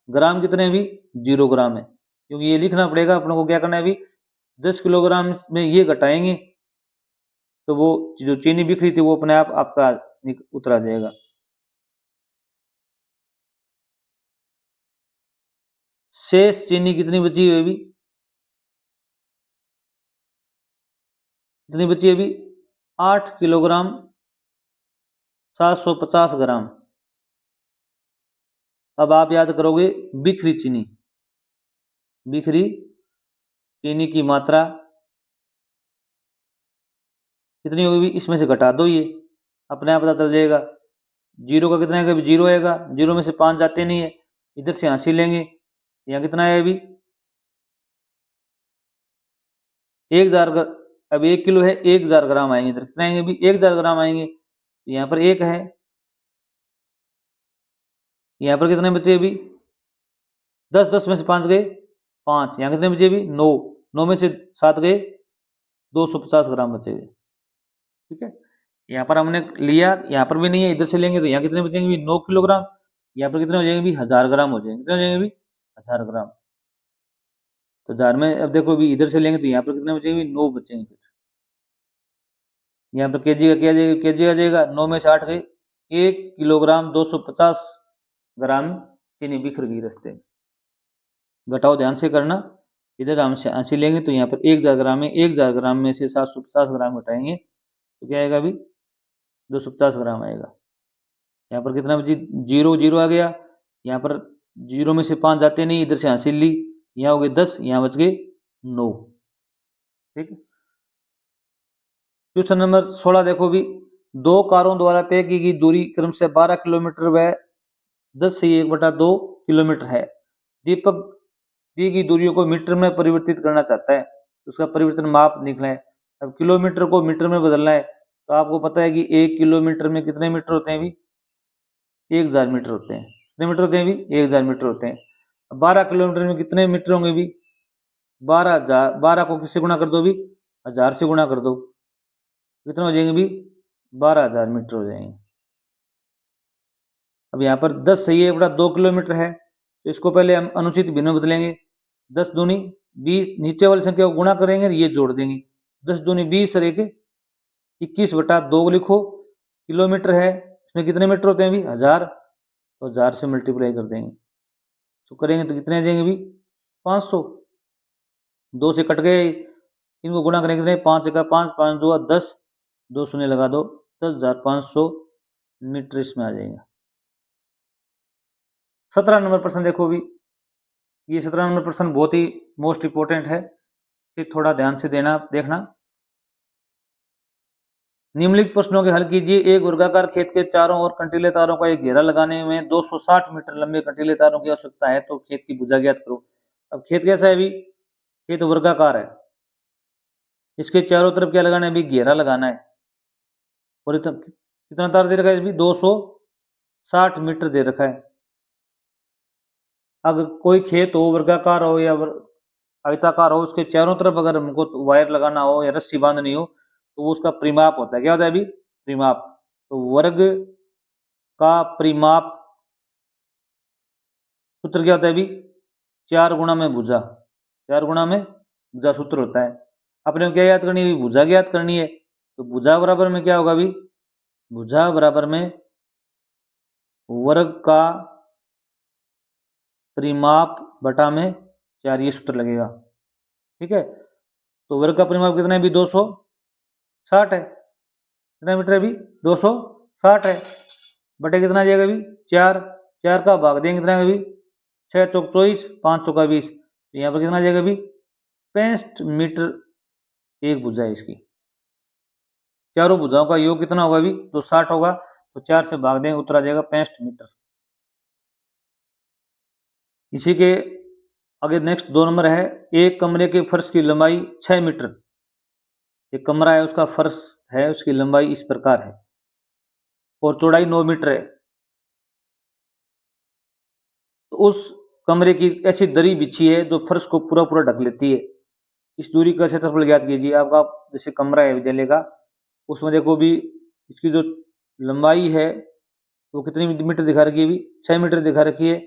ग्राम कितने भी 0 ग्राम है, क्योंकि ये लिखना पड़ेगा अपने को। क्या करना है अभी 10 किलोग्राम में ये घटाएंगे तो वो जो चीनी बिखरी थी वो अपने आप आपका उतर आ जाएगा। शेष चीनी कितनी बची है अभी, कितनी बची है अभी 8 किलोग्राम 750 ग्राम। अब आप याद करोगे बिखरी चीनी, बिखरी चीनी की मात्रा कितनी होगी, इसमें से घटा दो, ये अपने आप पता चल जाएगा। 0 का कितना आएगा, 0 आएगा, 0 में से 5 जाते नहीं है, इधर से हासिल लेंगे, यहाँ कितना है अभी 1000, अब 1 किलो है 1000 ग्राम आएंगे, इधर कितना आएंगे अभी 1000 ग्राम आएंगे, यहाँ पर 1 है, यहाँ पर कितने बचे अभी 10, 10 में से 5 गए 5, यहाँ कितने बचे अभी 9, 9 में से 7 गए 250 ग्राम बचेंगे। ठीक है, यहाँ पर हमने लिया, यहाँ पर भी नहीं है, इधर से लेंगे तो यहाँ कितने बचेंगे भी 9 किलोग्राम, यहाँ पर कितने हो जाएंगे भी 1000 ग्राम हो जाएंगे, कितने हो जाएंगे भी 1000 ग्राम। तो 1000 में अब देखो भी इधर से लेंगे तो यहाँ पर कितने बचेंगे भी 9 बचेंगे। फिर यहाँ पर केजी का क्या जाएगा, केजी आ जाएगा, 9 में से 8 गए 1 किलोग्राम 250 ग्राम चीनी बिखर गई रास्ते में। घटाओ ध्यान से करना, इधर हम से लेंगे तो यहाँ पर 1000 ग्राम में 1000 ग्राम में से 750 ग्राम घटाएंगे तो क्या आएगा अभी 250 ग्राम आएगा। यहाँ पर कितना बची 0 0 आ गया, यहाँ पर 0 में से 5 जाते नहीं, इधर से हासिल ली, यहाँ हो गए 10, यहाँ बच गए 9। ठीक है। क्वेश्चन नंबर 16 देखो भी, 2 कारों द्वारा तय की गई दूरी क्रम से 12 किलोमीटर व 10 से 1/2 किलोमीटर है। दीपक दी गई दूरियों को मीटर में परिवर्तित करना चाहता है, तो उसका परिवर्तन माप निकले। अब किलोमीटर को मीटर में बदलना है तो आपको पता है कि 1 किलोमीटर में कितने मीटर होते हैं अभी? 1000 मीटर होते हैं। कितने मीटर होते हैं अभी? 1000 मीटर होते हैं। 12 किलोमीटर में कितने मीटर होंगे अभी? 12,000। 12 को किससे गुणा कर दो अभी? 1000 से गुणा कर दो। कितने हो जाएंगे अभी? 12,000 मीटर हो जाएंगे। अब यहाँ पर 10 सही है बड़ा 2 किलोमीटर है तो इसको पहले हम अनुचित भिन्न में बदलेंगे। 10 दूनी 20, नीचे वाली संख्या को गुणा करेंगे, ये जोड़ देंगे। 10 दूनी 20 और 1 21 बटा 2 लिखो। किलोमीटर है, इसमें कितने मीटर होते हैं अभी? 1000, तो 1000 से मल्टीप्लाई कर देंगे तो करेंगे तो कितने आ जाएंगे अभी? 500। 2 से कट गए, इनको गुणा करेंगे कितने? 5 जगह 5, 5 2 10, 2 शून्य लगा दो, 10,500 मीटर इसमें आ जाएगा। 17 नंबर प्रश्न देखो भी, ये 17 नंबर प्रश्न बहुत ही मोस्ट इंपोर्टेंट है, ये थोड़ा ध्यान से देखना। निम्नलिखित प्रश्नों के हल कीजिए। एक वर्गाकार खेत के चारों ओर कंटीले तारों का एक घेरा लगाने में 260 मीटर लंबे कंटीले तारों की आवश्यकता है, तो खेत की भुजा ज्ञात करो। अब खेत कैसा है अभी? खेत वर्गाकार है, इसके चारों तरफ क्या लगाना है अभी? घेरा लगाना है। और कितना तार दे रखा है अभी? 260 मीटर दे रखा है। अगर कोई खेत हो, वर्गाकार हो या आयताकार हो, उसके चारों तरफ अगर हमको वायर लगाना हो या रस्सी बांधनी हो तो वो उसका परिमाप होता है। क्या होता है अभी? परिमाप। तो वर्ग का परिमाप सूत्र क्या होता है अभी? 4 गुणा में भुजा। 4 गुणा में भुजा सूत्र होता है। अपने क्या याद करनी है? भुजा ज्ञात करनी है। तो भुजा बराबर में क्या होगा अभी? भुजा बराबर में वर्ग का परिमाप बटा में 4, ये सूत्र लगेगा। ठीक है, तो वर्ग का परिमाप कितना है अभी? 260 है। कितना मीटर है अभी? 260 है। बटे कितना आ जाएगा अभी? 4। 4 का भाग देंगे कितना अभी? 6 चौक 24, 5 चौका 20, तो यहाँ पर कितना आ जाएगा अभी? 65 मीटर एक भुजा है इसकी। चारों भुजाओं का योग कितना होगा अभी? तो 60 होगा, तो 4 से भाग देंगे, उत्तर आ जाएगा 65 मीटर। इसी के आगे नेक्स्ट 2 नंबर है। एक कमरे के फर्श की लंबाई 6 मीटर। एक कमरा है, उसका फर्श है, उसकी लंबाई इस प्रकार है और चौड़ाई 9 मीटर है। तो उस कमरे की ऐसी दरी बिछी है जो फर्श को पूरा पूरा ढक लेती है। इस दूरी का क्षेत्रफल ज्ञात कीजिए। आपका जैसे कमरा है विद्यालय का, उसमें देखो भी इसकी जो लंबाई है वो कितनी मीटर दिखा रखी है अभी? 6 मीटर दिखा रखी है।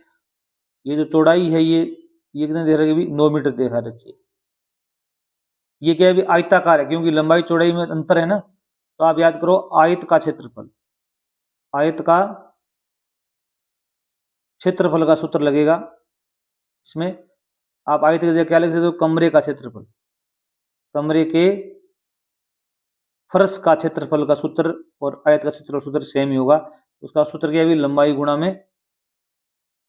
ये जो चौड़ाई है ये कितनी दिखा रखी है अभी? 9 मीटर दिखा रखी है। ये क्या है अभी? आयताकार है, क्योंकि लंबाई चौड़ाई में अंतर है ना। तो आप याद करो आयत का क्षेत्रफल, आयत का क्षेत्रफल का सूत्र लगेगा इसमें। आप आयत की जगह क्या लिख सकते हो? कमरे का क्षेत्रफल। कमरे के फर्श का क्षेत्रफल का सूत्र और आयत का क्षेत्रफल सूत्र सेम ही होगा। उसका सूत्र क्या है? लंबाई गुणा में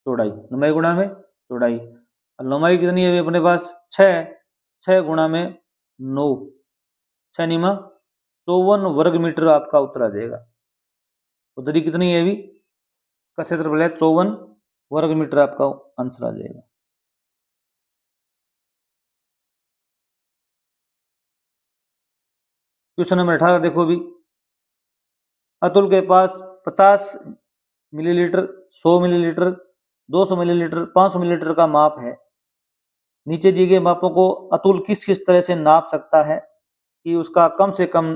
चौड़ाई। लंबाई गुणा में चौड़ाई। लंबाई कितनी है अपने पास? 6। 6 गुणा में 9, 6 निमा 54 वर्ग मीटर आपका उत्तर आ जाएगा। उधरी कितनी है अभी? का क्षेत्रफल है 54 वर्ग मीटर, आपका आंसर आ जाएगा। क्वेश्चन नंबर 18 देखो भी। अतुल के पास 50 मिलीलीटर, 100 मिलीलीटर, 200 मिलीलीटर, 500 मिलीलीटर का माप है। नीचे दिए गए मापों को अतुल किस किस तरह से नाप सकता है कि उसका कम से कम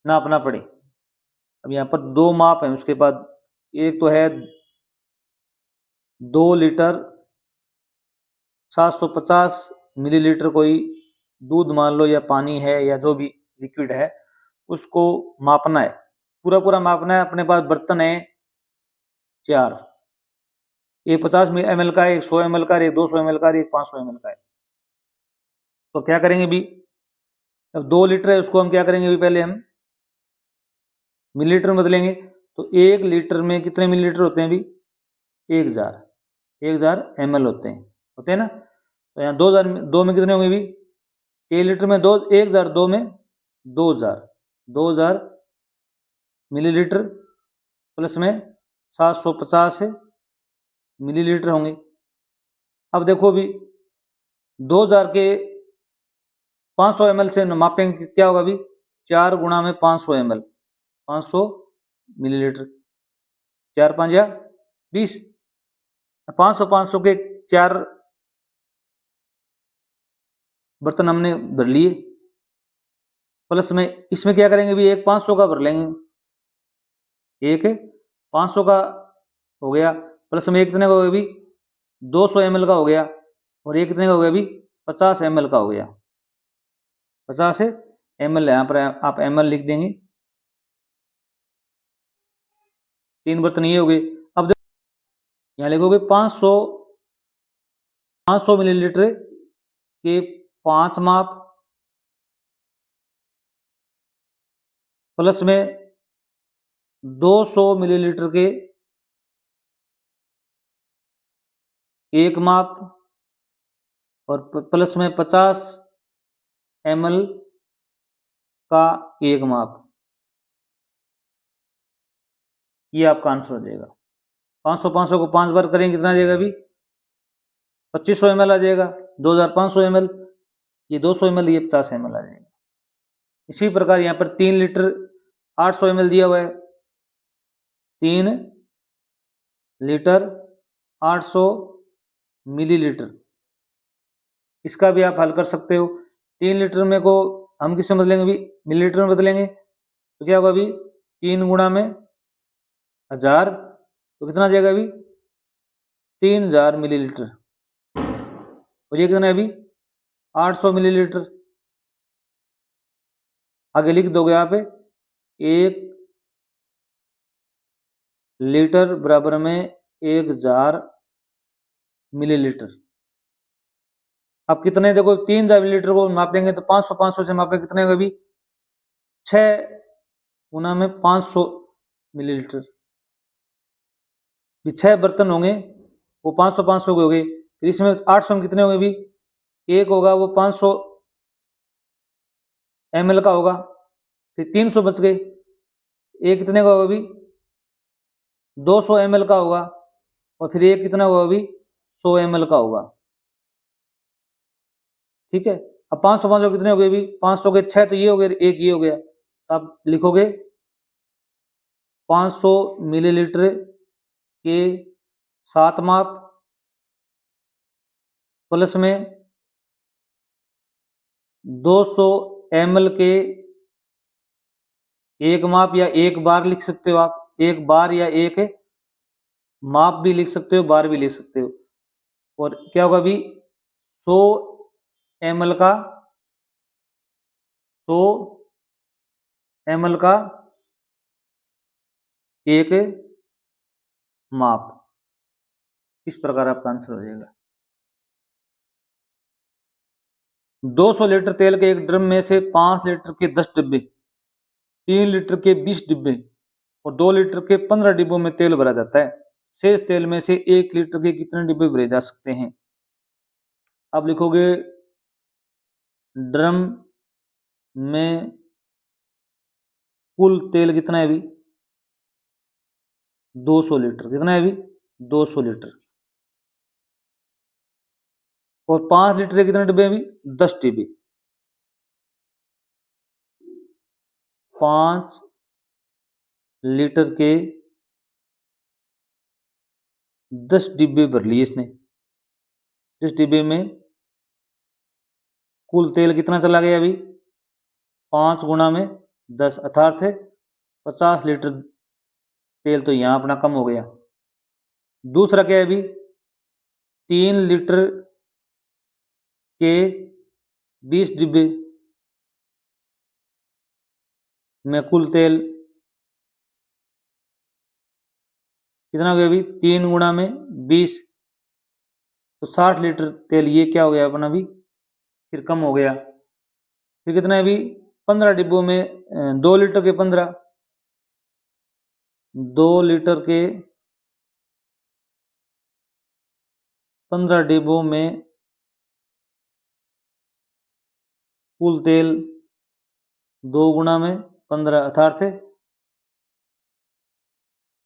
नापना पड़े। अब यहाँ पर 2 माप है उसके बाद। एक तो है 2 लीटर 750 मिलीलीटर कोई दूध मान लो, या पानी है, या जो भी लिक्विड है, उसको मापना है, पूरा पूरा मापना है। अपने पास बर्तन है 4, एक 50 ml का, एक 100 ml का, एक 200 ml का, एक 500 ml का है। तो क्या करेंगे अभी? अब 2 लीटर है, उसको हम क्या करेंगे अभी? पहले हम मिलीलीटर में बदलेंगे। तो 1 लीटर में कितने मिलीलीटर होते हैं अभी? 1000 ml होते हैं ना। तो यहाँ 2000, 2 में कितने होंगे अभी? 1 लीटर में 2, 1000, 2 में 2000 मिलीलीटर प्लस में 750 मिलीलीटर होंगे। अब देखो भी 2000 के 500 ml से मापेंगे क्या होगा अभी, 4 गुणा में 500 ml, 500 मिलीलीटर, 4 5 या 20, 500 के 4 बर्तन हमने भर लिए, प्लस में इसमें क्या करेंगे भी, एक 500 का भर लेंगे, एक 500 का हो गया, प्लस में एक कितने का हो गया भी, 200 ml का हो गया, और एक कितने का हो गया भी, 50 ml का हो गया, 50 ml, यहाँ पर आप ml लिख देंगे, 3 बर्तन ये हो गए। अब देखो यहाँ लिखोगे 500 मिलीलीटर के 5 माप, प्लस में 200 मिलीलीटर के 1 माप, और प्लस में 50 ml का 1 माप। ये आपका आंसर हो जाएगा। 500 को 5 बार करेंगे कितना आ जाएगा अभी, 2500 ml आ जाएगा, 2500 ml, ये 200 ml, ये 50 ml आ जाएगा। इसी प्रकार यहाँ पर 3 लीटर 800 ml दिया हुआ है, 3 लीटर 800 मिलीलीटर, इसका भी आप हल कर सकते हो। 3 लीटर में को हम किससे बदलेंगे अभी, मिलीलीटर में बदलेंगे, तो क्या होगा अभी, 3 गुणा में 1000, तो कितना आ जाएगा अभी, 3000 मिलीलीटर, और ये कितना है अभी, 800 मिलीलीटर। आगे लिख दोगे आप 1 लीटर बराबर में 1000 मिलीलीटर। अब कितने, देखो 3000 मिलीलीटर को मापेंगे तो 500 से मापेंगे, कितने होगा अभी, 6 गुना में 500 मिलीलीटर, 6 बर्तन होंगे वो 500 के हो गए, फिर इसमें 800 में कितने होंगे अभी, एक होगा वो 500 ml का होगा, फिर 300 बच गए, एक कितने का होगा अभी, 200 ml का होगा, और फिर एक कितना होगा अभी, 100 ml का होगा। ठीक है, अब 500 कितने हो गए अभी, 500 के 6 तो ये हो गए, एक ये हो गया, तो आप लिखोगे 500 मिलीलीटर के 7 माप, प्लस में 200 ml के 1 माप, या 1 बार लिख सकते हो आप, 1 बार या 1 माप भी लिख सकते हो, बार भी लिख सकते हो, और क्या होगा अभी, 100 ml का 100 ml का 1 माप। इस प्रकार आपका आंसर हो जाएगा। 200 लीटर तेल के एक ड्रम में से 5 लीटर के 10 डिब्बे, 3 लीटर के 20 डिब्बे और 2 लीटर के 15 डिब्बों में तेल भरा जाता है। शेष तेल में से 1 लीटर के कितने डिब्बे भरे जा सकते हैं। आप लिखोगे ड्रम में कुल तेल कितना है अभी, 200 लीटर, कितना है अभी, 200 लीटर, और 5 लीटर के कितने डिब्बे अभी, 10 डिब्बे, 5 लीटर के 10 डिब्बे भर लिए इसने। इस डिब्बे में कुल तेल कितना चला गया अभी, 5 गुणा में 10, अर्थात 50 लीटर तेल तो यहाँ अपना कम हो गया। दूसरा क्या है अभी, 3 लीटर के 20 डिब्बे में कुल तेल कितना हो गया अभी, 3 गुणा में 20, तो 60 लीटर तेल ये क्या हो गया अपना अभी, फिर कम हो गया। फिर कितना है अभी, 15 डिब्बों में 2 लीटर के 15, 2 लीटर के 15 डिब्बों में कुल तेल 2 गुणा में 15, अर्थात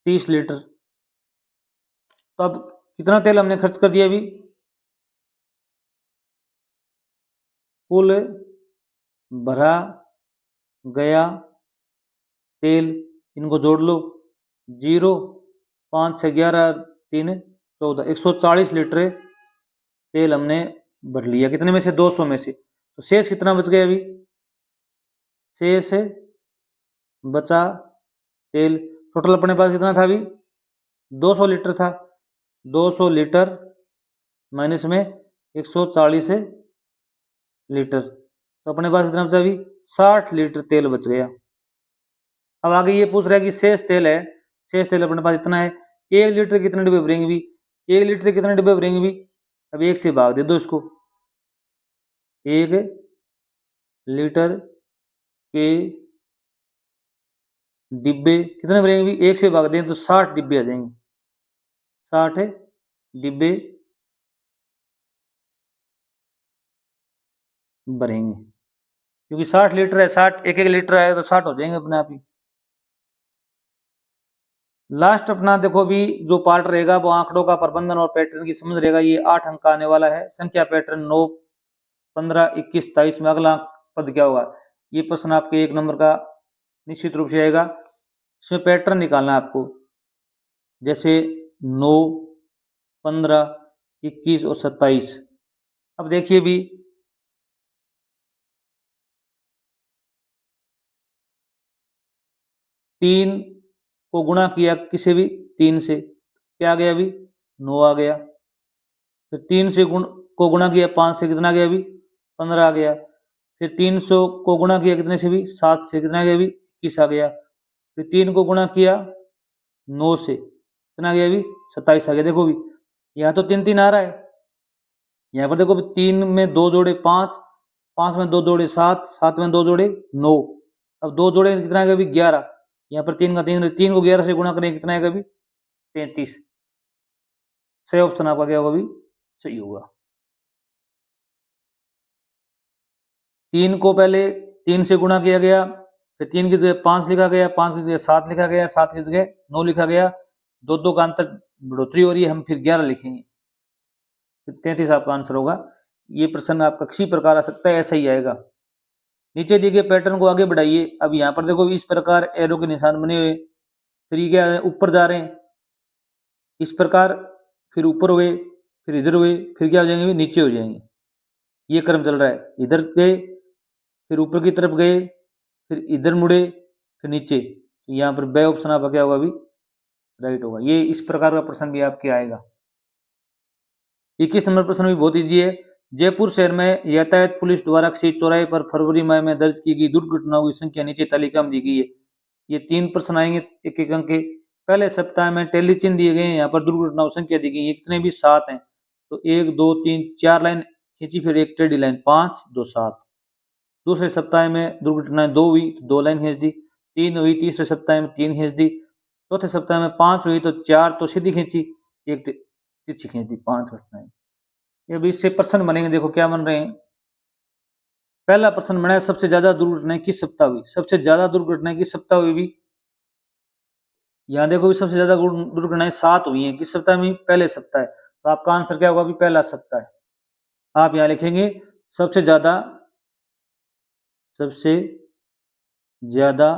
30 लीटर। तो अब कितना तेल हमने खर्च कर दिया अभी, कुल भरा गया तेल, इनको जोड़ लो, 0, 5, 6, 11, 3, 14, 140 लीटर तेल हमने भर लिया। कितने में से? 200 में से। तो शेष कितना बच गया? अभी शेष बचा तेल टोटल अपने पास कितना था? अभी 200 लीटर था। 200 लीटर माइनस में 140 लीटर, तो अपने पास कितना बचा? अभी 60 लीटर तेल बच गया। अब आगे ये पूछ रहा है कि शेष तेल है, शेष तेल अपने पास इतना है, 1 लीटर कितने डिब्बे भरेंगे? भी 1 लीटर कितने डिब्बे भरेंगे? भी अब 1 से भाग दे दो इसको। 1 लीटर के डिब्बे कितने भरेंगे? भी 1 से भाग दें तो 60 डिब्बे आ जाएंगे। 60 डिब्बे भरेंगे, क्योंकि 60 लीटर है, 60 एक लीटर आएगा तो 60 हो जाएंगे अपने आप ही। लास्ट अपना देखो भी जो पार्ट रहेगा वो आंकड़ों का प्रबंधन और पैटर्न की समझ रहेगा। ये 8 अंक का आने वाला है। संख्या पैटर्न 9, 15, 21, 23 में अगला पद क्या होगा? ये प्रश्न आपके 1 नंबर का निश्चित रूप से आएगा। इसमें पैटर्न निकालना है आपको, जैसे 9, 15, 21 और 27। अब देखिए भी 3 को गुणा किया किसी भी 3 से, क्या आ गया? अभी 9 आ गया। फिर 3 से को गुणा किया 5 से, कितना आ गया? अभी 15 आ गया। फिर 300 को गुणा किया कितने से? भी 7 से, कितना आ गया? अभी 21 आ गया। फिर 3 को गुणा किया 9 से, कितना आ गया? अभी 27 आ गया। देखो भी यहाँ तो 3 3 आ रहा है, यहाँ पर देखो 3 में 2 जोड़े 5, 5 में 2 जोड़े 7, 7 में 2 जोड़े 9। अब 2 जोड़े कितना आएगा? अभी 11। यहाँ पर 3 का 3, 3 को 11 से गुणा करेंगे कितना आएगा? अभी 33। सही ऑप्शन आपका क्या होगा? अभी सही होगा। 3 को पहले 3 से गुणा किया गया, फिर 3 की जगह 5 लिखा गया, 5 की जगह 7 लिखा गया, 7 की जगह 9 लिखा गया, 2 का अंतर बढ़ोतरी हो रही है, हम फिर 11 लिखेंगे। 33 आपका आंसर होगा। ये प्रश्न आपका किसी प्रकार आ सकता है, ऐसा ही आएगा। नीचे दिए गए पैटर्न को आगे बढ़ाइए। अब यहाँ पर देखो इस प्रकार एरो के निशान बने हुए, फिर ये क्या है? ऊपर जा रहे हैं इस प्रकार, फिर ऊपर हुए, फिर इधर हुए, फिर क्या हो जाएंगे? नीचे हो जाएंगे। ये क्रम चल रहा है। इधर गए, फिर ऊपर की तरफ गए, फिर इधर मुड़े, फिर नीचे। तो यहाँ पर बे ऑप्शन आपका क्या होगा? अभी राइट होगा। ये इस प्रकार का प्रश्न भी आपके आएगा। 21 नंबर प्रश्न भी बहुत ईजी है। जयपुर शहर में यातायात पुलिस द्वारा किसी चौराहे पर फरवरी माह में दर्ज की गई दुर्घटनाओं की संख्या नीचे तालिका में दी गई है। ये 3 प्रश्न आएंगे एक एक अंक के। पहले सप्ताह में टेली चिन्ह दिए गए हैं, यहाँ पर दुर्घटनाओं संख्या दी गई है, कितने भी 7 हैं। तो 1, 2, 3, 4 लाइन खींची, फिर एक टेढ़ी लाइन, 5, 2, 7। दूसरे सप्ताह में दुर्घटनाएं 2 हुई तो 2 लाइन खींच दी, 3 हुई तीसरे सप्ताह में 3 खींच दी, चौथे सप्ताह में 5 हुई तो 4 तो सीधी खींची, एक तिरछी खींच दी, 5 घटनाएं। ये भी इससे प्रश्न बनेंगे, देखो क्या बन रहे हैं। पहला प्रश्न बना है सबसे ज्यादा दुर्घटनाएं किस सप्ताह हुई? सबसे ज्यादा दुर्घटनाएं किस सप्ताह हुई? भी यहाँ देखो भी सबसे ज्यादा दुर्घटनाएं 7 हुई हैं, किस सप्ताह में? पहले सप्ताह है। तो आपका आंसर क्या होगा? भी पहला सप्ताह है। आप यहाँ लिखेंगे सबसे ज्यादा, सबसे ज्यादा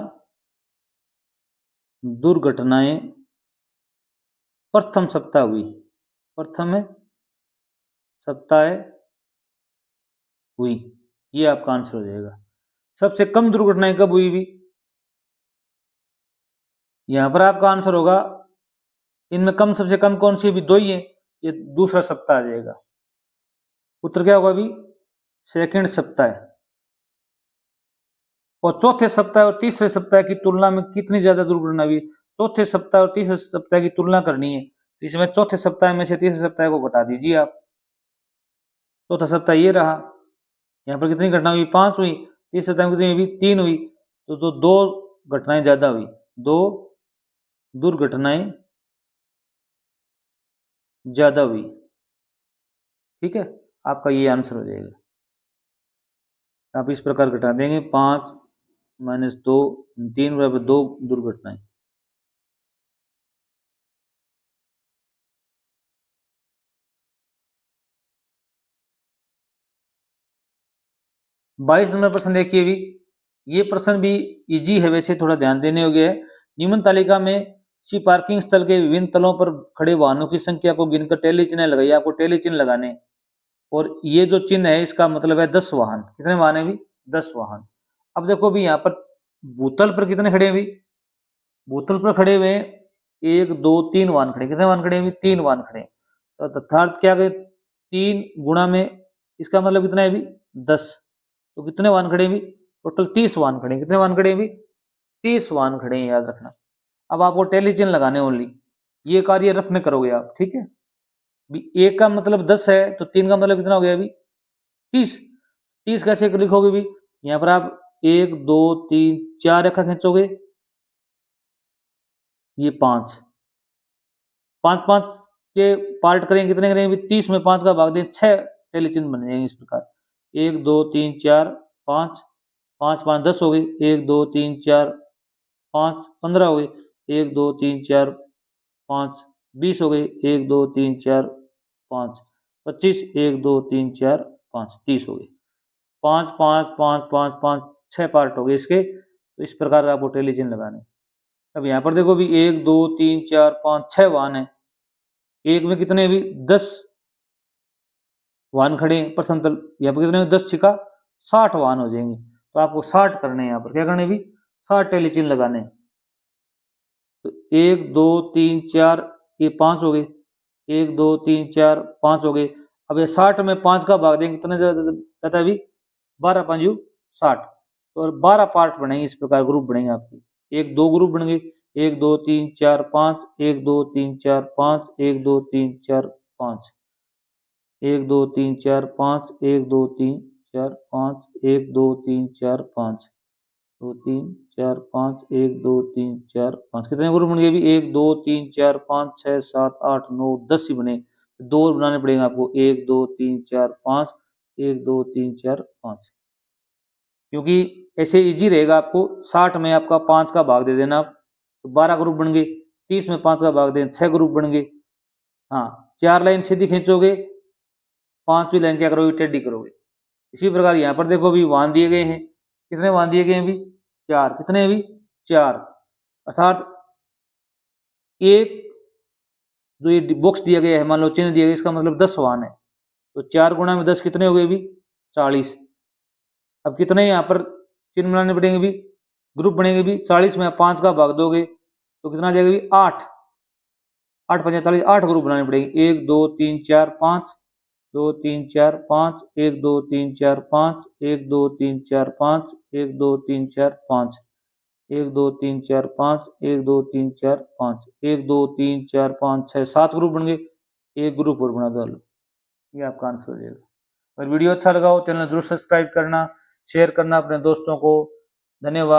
दुर्घटनाएं प्रथम सप्ताह हुई, प्रथम सप्ताह हुई। ये आपका आंसर हो जाएगा। सबसे कम दुर्घटनाएं कब हुई? भी यहां पर आपका आंसर होगा, इनमें कम सबसे कम कौन सी? भी 2 ही है, ये दूसरा सप्ताह आ जाएगा। उत्तर क्या होगा? भी सेकंड सप्ताह। और चौथे सप्ताह और तीसरे सप्ताह की तुलना में कितनी ज्यादा दुर्घटना हुई? चौथे सप्ताह और तीसरे सप्ताह की तुलना करनी है, इसमें चौथे सप्ताह में से तीसरे सप्ताह को घटा दीजिए आप। चौथा सप्ताह ये रहा, यहाँ पर कितनी घटना हुई? 5 हुई। तीसरे सप्ताह में कितनी हुई? 3 हुई। तो 2 घटनाएं ज्यादा हुई, 2 दुर्घटनाएं ज्यादा हुई। ठीक है, आपका ये आंसर हो जाएगा। आप इस प्रकार घटा देंगे, 5 माइनस 2, 3 बराबर 2 दुर्घटनाएं। 22 नंबर प्रश्न देखिए भी, ये प्रश्न भी इजी है, वैसे थोड़ा ध्यान देने योग्य है। निम्न तालिका में सी पार्किंग स्थल के विभिन्न तलों पर खड़े वाहनों की संख्या को गिनकर टैली चिन्ह लगाइए। आपको टैली चिन्ह लगाने, और ये जो चिन्ह है इसका मतलब है 10 वाहन। कितने वाहन है भी? 10 वाहन। अब देखो भी यहाँ पर भूतल पर कितने खड़े हैं भी? भूतल पर खड़े हुए 1 2 3 वाहन खड़े। कितने वाहन खड़े हैं भी? 3 वाहन खड़े। तो तथार्थ क्या गए? 3 गुणा में इसका मतलब कितना है भी? 10। तो कितने वाहन खड़े हैं भी? टोटल 30 वाहन खड़े। कितने वाहन खड़े हैं भी? 30 वाहन खड़े हैं, याद रखना। अब आपको टैली चिन्ह लगाने ओनली, ये कार्य रफ में करोगे आप, ठीक है। भी एक का मतलब 10 है, तो 3 का मतलब कितना हो गया अभी? 30। 30 कैसे लिखोगे भी? यहाँ पर आप 1 2 3 4 रेखा खींचोगे, ये 5 5 5 के पार्ट करेंगे, कितने करेंगे? 30 में 5 का भाग दें, 6 टैली चिन्ह बन जाएंगे इस प्रकार। 1 2 3 4 5, 5 5 10 हो गई। 1 2 3 4 5 15 हो गई। 1 2 3 4 5 20 हो गई। 1 2 3 4 5 25। 1 2 3 4 5 30 हो गई। 5 5 5 5 5 6 पार्ट हो गए इसके। तो इस प्रकार आपको टैली चिन्ह लगाने। अब यहाँ पर देखो भी 1 2 3 4 5 6 वाहन है, एक में कितने भी? 10 वाहन खड़े हैं पर समतल। यहाँ पर कितने? 10 छिका 60 वाहन हो जाएंगे। तो आपको 60 करने हैं, यहाँ पर क्या करने भी? 60 टैली चिन्ह लगाने। तो 1 2 3 4 ये 5 हो गए। 1 2 3 4 5 हो गए। अब ये 60 में 5 का भाग देंगे, कितने जाता है भी? 12 5 60। तो 12 पार्ट बनेंगे इस प्रकार, ग्रुप बनेंगे आपकी। एक दो ग्रुप बन गए, 1 2 3 4 5, 1 2 3 4 5, 1 2 3 4 5, 1 2 3 4 5, 1 2 3 4 5, 1 2 3 4 5, 2 3 4 5, 1 2 3 4 5। कितने ग्रुप बन गए भी? 1 2 3 4 5 6 7 8 9 10 ही बने। दो बनाने पड़ेंगे आपको, 1 2 3 4 5, 1 2 3 4 5, क्योंकि ऐसे इजी रहेगा। आपको 60 में आपका 5 का भाग दे देना आप, तो 12 ग्रुप बन गए। 30 में 5 का भाग दें, 6 ग्रुप बन गए। हाँ, 4 लाइन सीधी खींचोगे, 5वीं लाइन क्या करोगे? टेढ़ी करोगे। इसी प्रकार यहाँ पर देखो भी वाहन दिए गए हैं। कितने वाहन दिए गए हैं भी? 4। कितने हैं भी? 4। अर्थात एक जो ये बॉक्स दिया गया है, मान लो चिन्ह दिया गया, इसका मतलब 10 वाहन है। तो 4 गुणा में 10 कितने हो गए भी? 40। अब कितने यहाँ पर चिन्ह बनाने पड़ेंगे भी? ग्रुप बनेंगे भी। 40 में आप 5 का भाग दोगे तो कितना आ जाएगा भी? 8। 8 5 40, 8 ग्रुप बनाने पड़ेंगे। 1 2 3 4 5, 2 3 4 5, 1 2 3 4 5, 1 2 3 4 5, 1 2 3 4 5, 1 2 3 4 5, 1 2 3 4 5, 1 2 3 4 5 6 7 ग्रुप बन गए। एक ग्रुप और बना दो, ये आपका आंसर हो जाएगा। अगर वीडियो अच्छा लगा हो, चैनल जरूर सब्सक्राइब करना, शेयर करना अपने दोस्तों को। धन्यवाद।